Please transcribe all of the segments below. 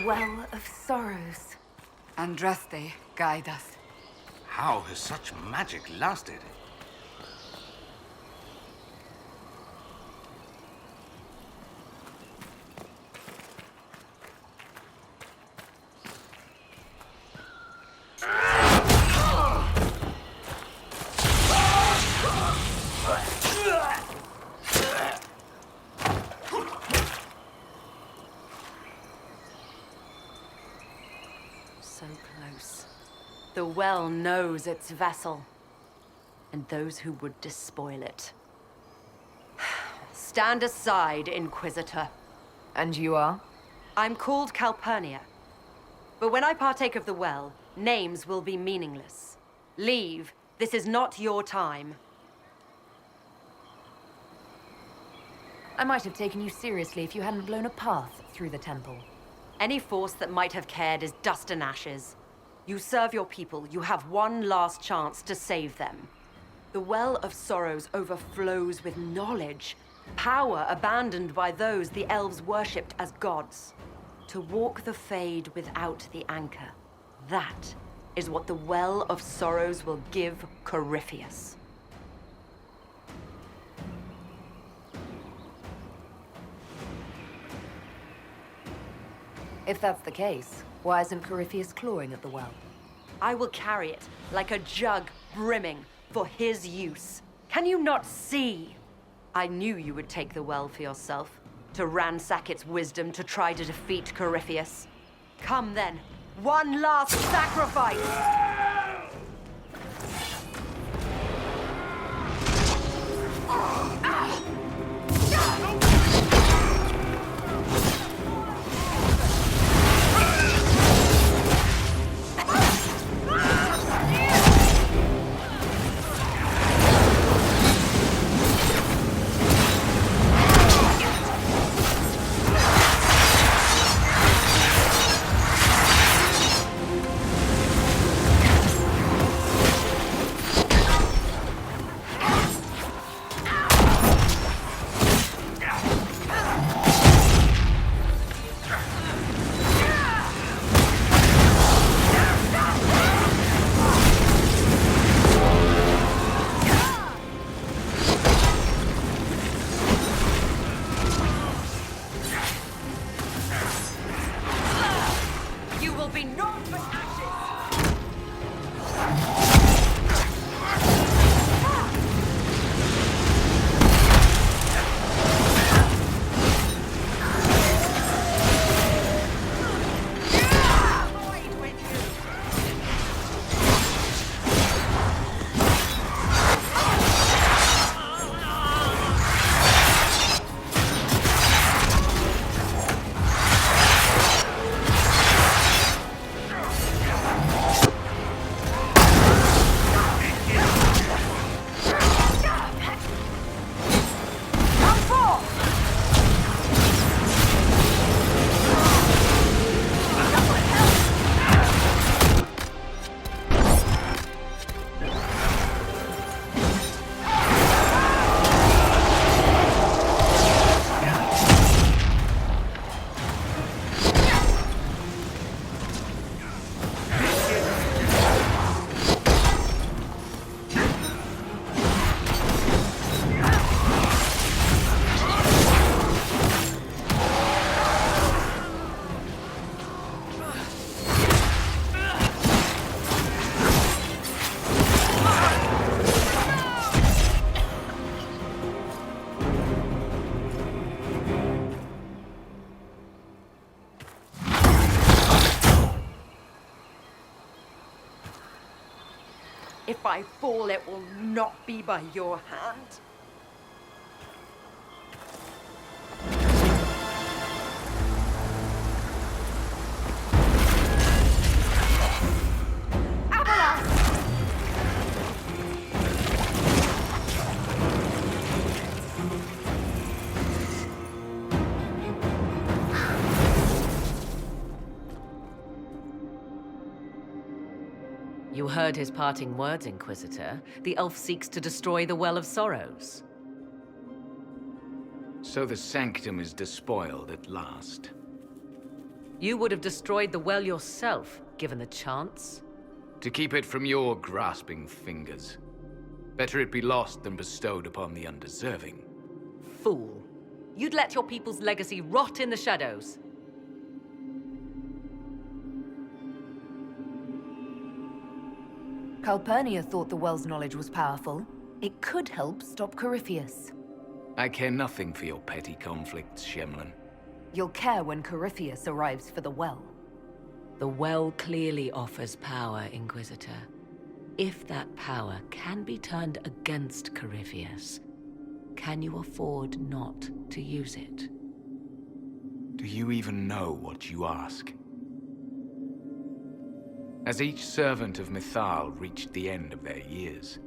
Well of Sorrows. Andraste, guide us. How has such magic lasted? So close. The well knows its vessel, and those who would despoil it. Stand aside, Inquisitor. And you are? I'm called Calpurnia. But when I partake of the well, names will be meaningless. Leave. This is not your time. I might have taken you seriously if you hadn't blown a path through the temple. Any force that might have cared is dust and ashes. You serve your people. You have one last chance to save them. The Well of Sorrows overflows with knowledge, power abandoned by those the elves worshipped as gods. To walk the Fade without the anchor. That is what the Well of Sorrows will give Corypheus. If that's the case, why isn't Corypheus clawing at the well? I will carry it like a jug brimming for his use. Can you not see? I knew you would take the well for yourself, to ransack its wisdom to try to defeat Corypheus. Come then, one last sacrifice! If I fall, it will not be by your hand. You heard his parting words, Inquisitor. The elf seeks to destroy the Well of Sorrows. So the sanctum is despoiled at last. You would have destroyed the well yourself, given the chance. To keep it from your grasping fingers. Better it be lost than bestowed upon the undeserving. Fool. You'd let your people's legacy rot in the shadows. Calpurnia thought the well's knowledge was powerful. It could help stop Corypheus. I care nothing for your petty conflicts, Shemlin. You'll care when Corypheus arrives for the well. The well clearly offers power, Inquisitor. If that power can be turned against Corypheus, can you afford not to use it? Do you even know what you ask? As each servant of Mythal reached the end of their years,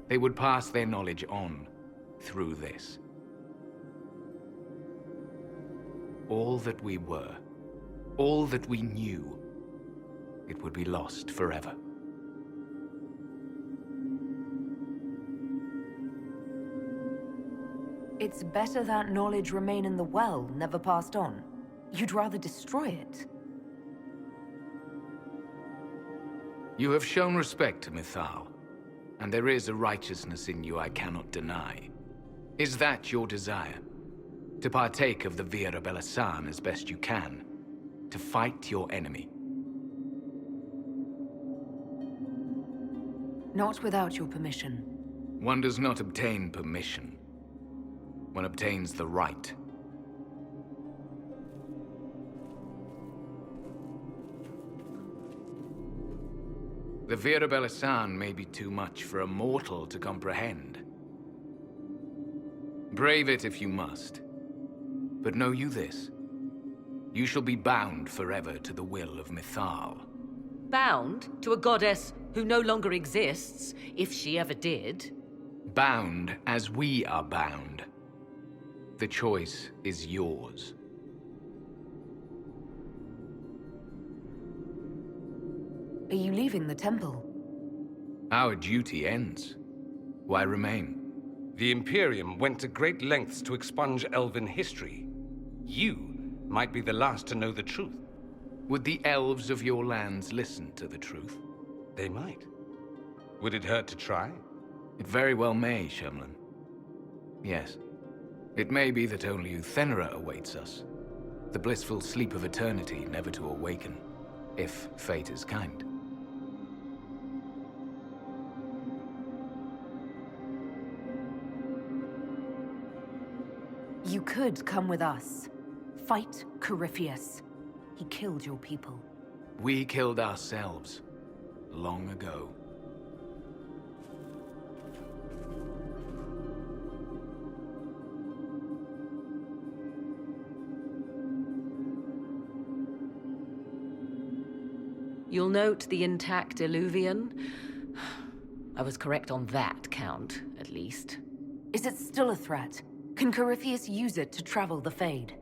they would pass their knowledge on through this. All that we were, all that we knew, it would be lost forever. It's better that knowledge remain in the well, never passed on. You'd rather destroy it. You have shown respect to Mythal, and there is a righteousness in you I cannot deny. Is that your desire? To partake of the Via Belisan as best you can? To fight your enemy? Not without your permission. One does not obtain permission. One obtains the right. The Via Belisan may be too much for a mortal to comprehend. Brave it if you must. But know you this. You shall be bound forever to the will of Mythal. Bound to a goddess who no longer exists, if she ever did. Bound as we are bound. The choice is yours. Are you leaving the temple? Our duty ends. Why remain? The Imperium went to great lengths to expunge Elven history. You might be the last to know the truth. Would the elves of your lands listen to the truth? They might. Would it hurt to try? It very well may, Shemlin. Yes. It may be that only Uthenera awaits us. The blissful sleep of eternity, never to awaken, if fate is kind. You could come with us. Fight Corypheus. He killed your people. We killed ourselves, long ago. You'll note the intact Illuvian. I was correct on that count, at least. Is it still a threat? Can Corypheus use it to travel the Fade?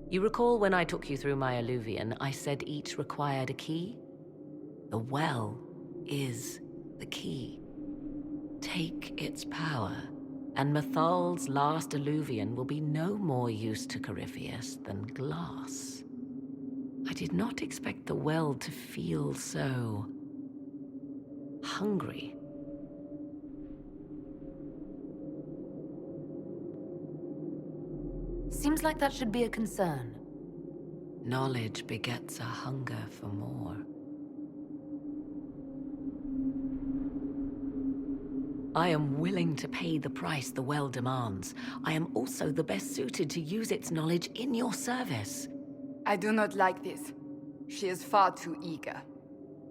You recall when I took you through my Illuvian, I said each required a key? The well is the key. Take its power, and Mythal's last Illuvian will be no more use to Corypheus than glass. I did not expect the well to feel so hungry. Seems like that should be a concern. Knowledge begets a hunger for more. I am willing to pay the price the well demands. I am also the best suited to use its knowledge in your service. I do not like this. She is far too eager.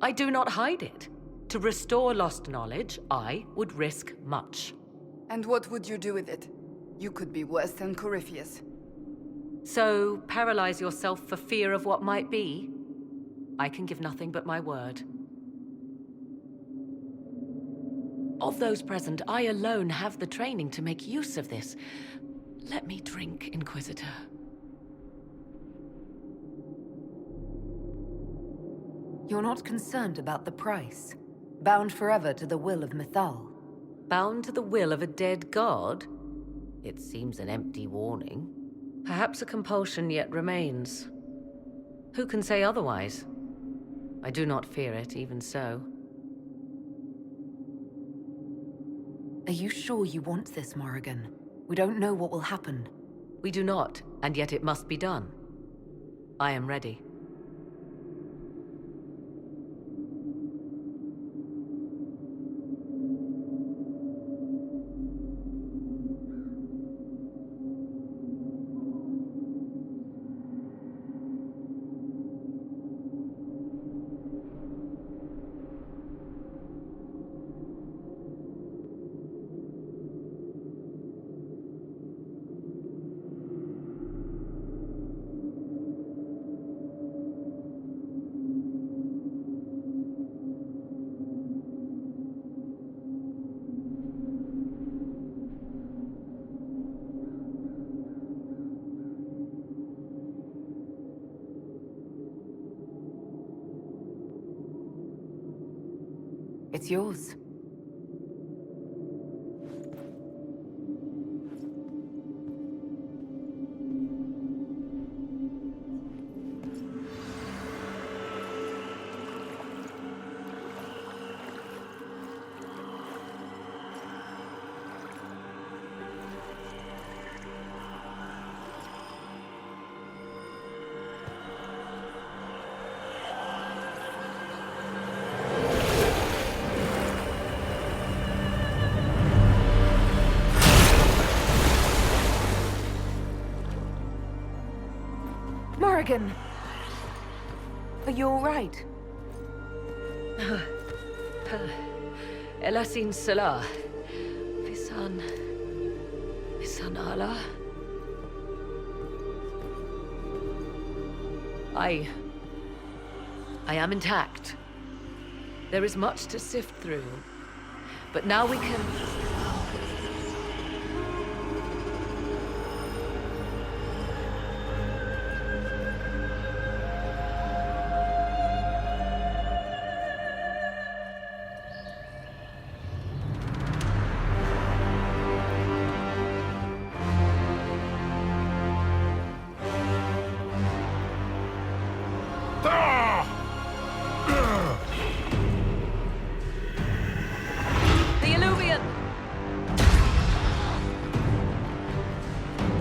I do not hide it. To restore lost knowledge, I would risk much. And what would you do with it? You could be worse than Corypheus. So, paralyze yourself for fear of what might be? I can give nothing but my word. Of those present, I alone have the training to make use of this. Let me drink, Inquisitor. You're not concerned about the price. Bound forever to the will of Mythal. Bound to the will of a dead god? It seems an empty warning. Perhaps a compulsion yet remains. Who can say otherwise? I do not fear it, even so. Are you sure you want this, Morrigan? We don't know what will happen. We do not, and yet it must be done. I am ready. It's yours. Morrigan! Are you all right? Elasin Salah. Visan Allah. I am intact. There is much to sift through. But now we can...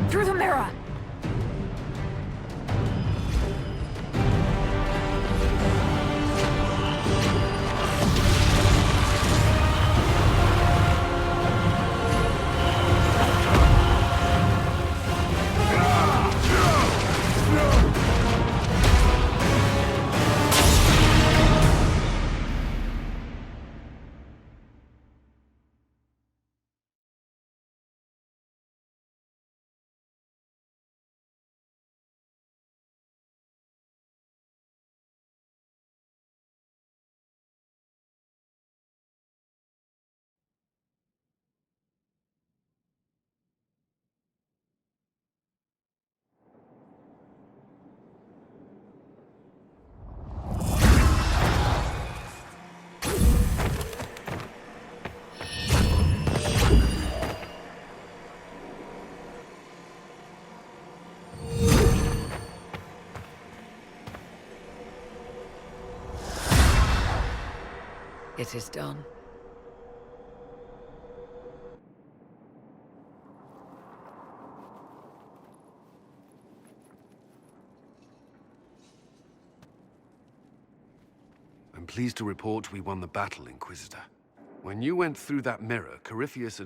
Through the mirror! It is done. I'm pleased to report we won the battle, Inquisitor. When you went through that mirror, Corypheus and